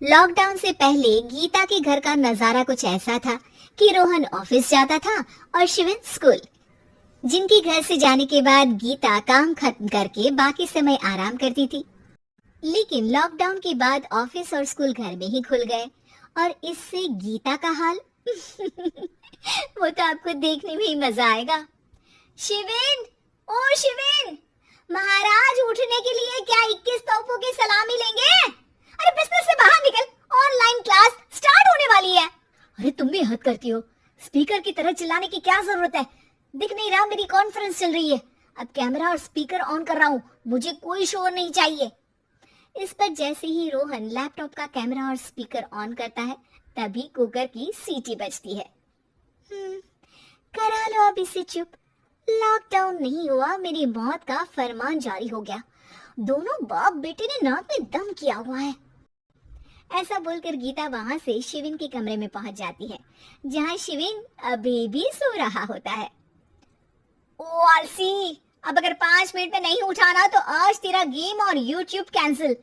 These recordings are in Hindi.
लॉकडाउन से पहले गीता के घर का नजारा कुछ ऐसा था कि रोहन ऑफिस जाता था और शिवन स्कूल। जिनके घर से जाने के बाद गीता काम खत्म करके बाकी समय आराम करती थी। लेकिन लॉकडाउन के बाद ऑफिस और स्कूल घर में ही खुल गए और इससे गीता का हाल वो तो आपको देखने में ही मजा आएगा। शिवेन, ओ शिवेन, महाराज उठने के लिए क्या 21 तोपों की सलामी लेंगे? अरे बिस्तर से बाहर निकल, ऑनलाइन क्लास स्टार्ट होने वाली है। अरे तुम भी हद करती हो, स्पीकर की तरह चिल्लाने की क्या जरूरत है? दिख नहीं रहा मेरी कॉन्फ्रेंस चल रही है। अब कैमरा और स्पीकर ऑन कर रहा हूँ, मुझे कोई शोर नहीं चाहिए। इस पर जैसे ही रोहन लैपटॉप का कैमरा और स्पीकर ऑन करता है तभी कुकर की सीटी बजती है। करा लो अब इसे चुप। लॉकडाउन नहीं हुआ, मेरी मौत का फरमान जारी हो गया। दोनों बाप बेटे ने नाक में दम किया हुआ है। ऐसा बोलकर गीता वहां से शिविन के कमरे में पहुंच जाती है, जहां शिविन अभी भी सो रहा होता है। ओ आलसी, अब अगर 5 मिनट में नहीं उठाना तो आज तेरा गेम और यूट्यूब कैंसिल।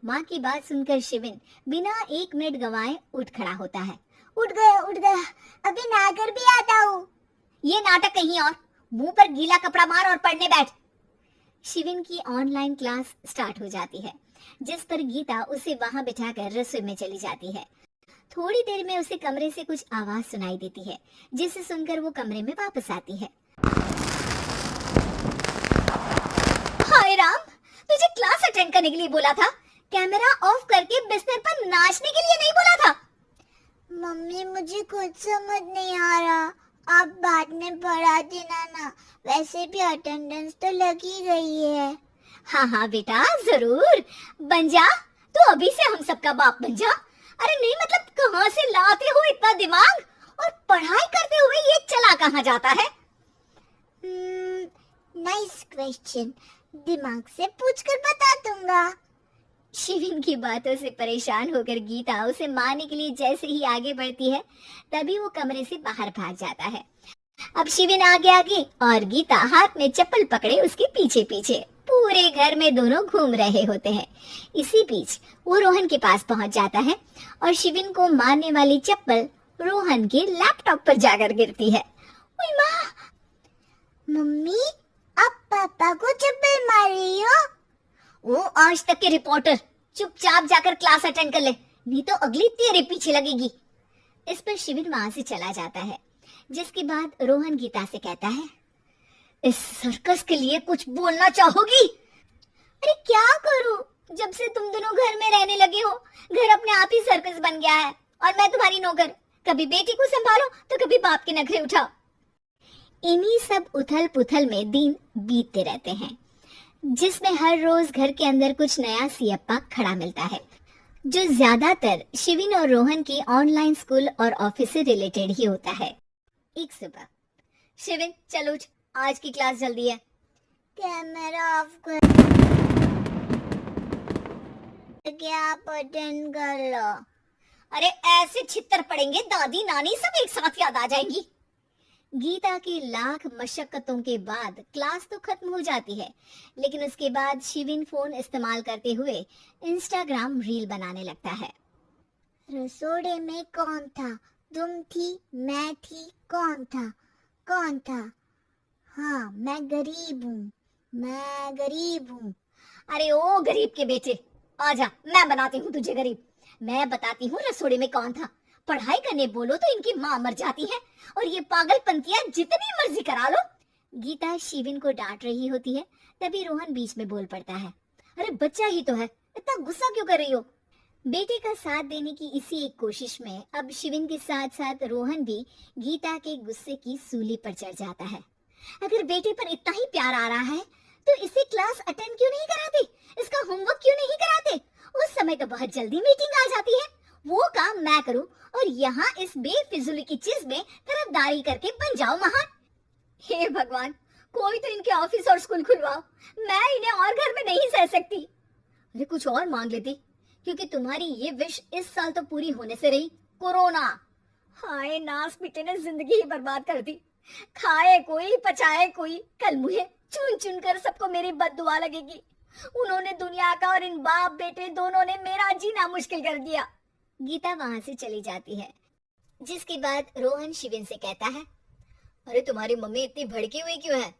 माँ की बात सुनकर शिविन बिना 1 मिनट गंवाए उठ खड़ा होता है। उठ गया, अभी नहाकर भी आता हूँ। ये नाटक कहीं और, मुंह पर गीला कपड़ा मार और पढ़ने बैठ। शिविन की ऑनलाइन क्लास स्टार्ट हो जाती है, जिस पर गीता उसे वहां बिठाकर रसोई में चली जाती है। थोड़ी देर में उसे कमरे से कुछ आवाज सुनाई देती है, जिसे सुनकर वो कमरे में वापस आती है। हाय राम, तुझे क्लास अटेंड करने के लिए बोला था, कैमरा ऑफ करके बिस्तर पर नाचने के लिए नहीं बोला था। मम्मी मुझे कुछ समझ नहीं आ रहा, आप बाद में पढ़ा देना ना, वैसे भी अटेंडेंस तो लगी गई है। हाँ बेटा, जरूर बन जा, तो अभी से हम सबका बाप बन जा। अरे नहीं मतलब कहाँ से लाते हो इतना दिमाग, और पढ़ाई करते हुए ये चला कहाँ जाता है? नाइस क्वेश्चन, दिमाग से पूछकर बता दूंगा। शिविन की बातों से परेशान होकर गीता उसे मारने के लिए जैसे ही आगे बढ़ती है तभी वो कमरे से बाहर भाग जाता है। अब शिविन आगे और गीता हाथ में चप्पल पकड़े उसके पीछे पीछे पूरे घर में दोनों घूम रहे होते हैं। इसी बीच वो रोहन के पास पहुंच जाता है और शिविन को मारने वाली चप्पल रोहन के लैपटॉप पर जाकर गिरती है। ओए माँ! मम्मी, आप पापा को चप्पल मार रही हो? वो आज तक के रिपोर्टर, चुपचाप जाकर क्लास अटेंड कर ले, नहीं तो अगली तेरे पीछे लगेगी। इस पर शिविन वहां से चला जाता है, जिसके बाद रोहन गीता से कहता है, इस सर्कस के लिए कुछ बोलना चाहोगी? अरे क्या करूं, जब से तुम दोनों घर में रहने लगे हो, घर अपने आप ही सर्कस बन गया है और मैं तुम्हारी नौकर। कभी बेटी को संभालो तो कभी बाप के नखरे उठाओ। इन्हीं सब उथल पुथल में दिन बीतते रहते हैं, जिसमें हर रोज घर के अंदर कुछ नया सियप्पा खड़ा मिलता है, जो ज्यादातर शिविन और रोहन की ऑनलाइन स्कूल और ऑफिस से रिलेटेड ही होता है। एक सुबह, शिविन चल उठ, आज की क्लास जल्दी है। कैमरा ऑफ कर के आप अटेंड कर लो। अरे ऐसे छित्तर पड़ेंगे, दादी नानी सब एक साथ याद आ जाएंगी। गीता की लाख मशक्कतों के बाद क्लास तो खत्म हो जाती है, लेकिन उसके बाद शिविन फोन इस्तेमाल करते हुए इंस्टाग्राम रील बनाने लगता है। रसोड़े में कौन था? तुम थी, मैं थी, कौन था? कौन था? हाँ, मैं गरीब हूँ। अरे ओ गरीब के बेटे, आजा, मैं बनाती हूँ तुझे गरीब। मैं बताती हूँ रसोड़े में कौन था। पढ़ाई करने बोलो तो इनकी माँ मर जाती है, और ये पागलपंतियां जितनी मर्जी करा लो। गीता शिविन को डांट रही होती है, तभी रोहन बीच में बोल पड़ता है, अरे बच्चा ही तो है, इतना गुस्सा क्यों कर रही हो? बेटे का साथ देने की इसी एक कोशिश में अब शिविन के साथ साथ रोहन भी गीता के गुस्से की सूली पर चढ़ जाता है। अगर बेटे पर इतना ही प्यार आ रहा है तो इसे क्लास अटेंड क्यों नहीं कराते, इसका होमवर्क क्यों नहीं कराते? उस समय तो बहुत जल्दी मीटिंग आ जाती है, वो काम मैं करूं और यहाँ इस बेफिजूली की चीज में तरफदारी करके बन जाओ महान। हे भगवान, कोई तो इनके ऑफिस और स्कूल खुलवाओ, मैं इन्हें और घर में नहीं सह सकती। अरे कुछ और मांग लेती, क्योंकि तुम्हारी ये विश इस साल तो पूरी होने से रही, कोरोना। हाय नास बेटे ने जिंदगी ही बर्बाद कर दी। खाए कोई पचाए कोई, कल मुझे चुन चुन कर सबको मेरी बद्दुआ लगेगी। उन्होंने दुनिया का और इन बाप बेटे दोनों ने मेरा जीना मुश्किल कर दिया। गीता वहां से चली जाती है, जिसके बाद रोहन शिविन से कहता है, अरे तुम्हारी मम्मी इतनी भड़की हुई क्यों है?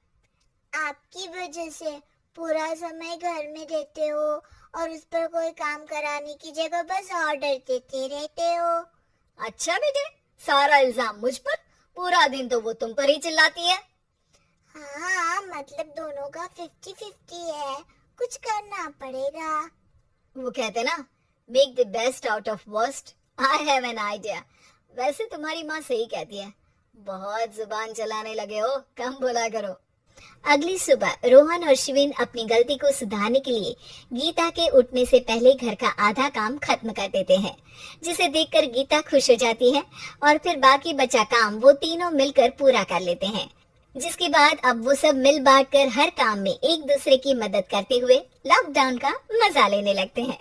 आपकी वजह से पूरा समय घर में रहते हो और उस पर कोई काम कराने की जगह बस ऑर्डर देते रहते हो। अच्छा बेटे, सारा इल्जाम मुझ पर? पूरा दिन तो वो तुम पर ही चिल्लाती है। हाँ, मतलब दोनों का 50-50 है, कुछ करना पड़ेगा। वो कहते ना, make the best out of worst. I have an idea. वैसे तुम्हारी माँ सही कहती है, बहुत जुबान चलाने लगे हो, कम बोला करो। अगली सुबह रोहन और शिविन अपनी गलती को सुधारने के लिए गीता के उठने से पहले घर का आधा काम खत्म कर देते हैं, जिसे देखकर गीता खुश हो जाती है और फिर बाकी बचा काम वो तीनों मिलकर पूरा कर लेते हैं। जिसके बाद अब वो सब मिल बांट कर हर काम में एक दूसरे की मदद करते हुए लॉकडाउन का मजा लेने लगते हैं।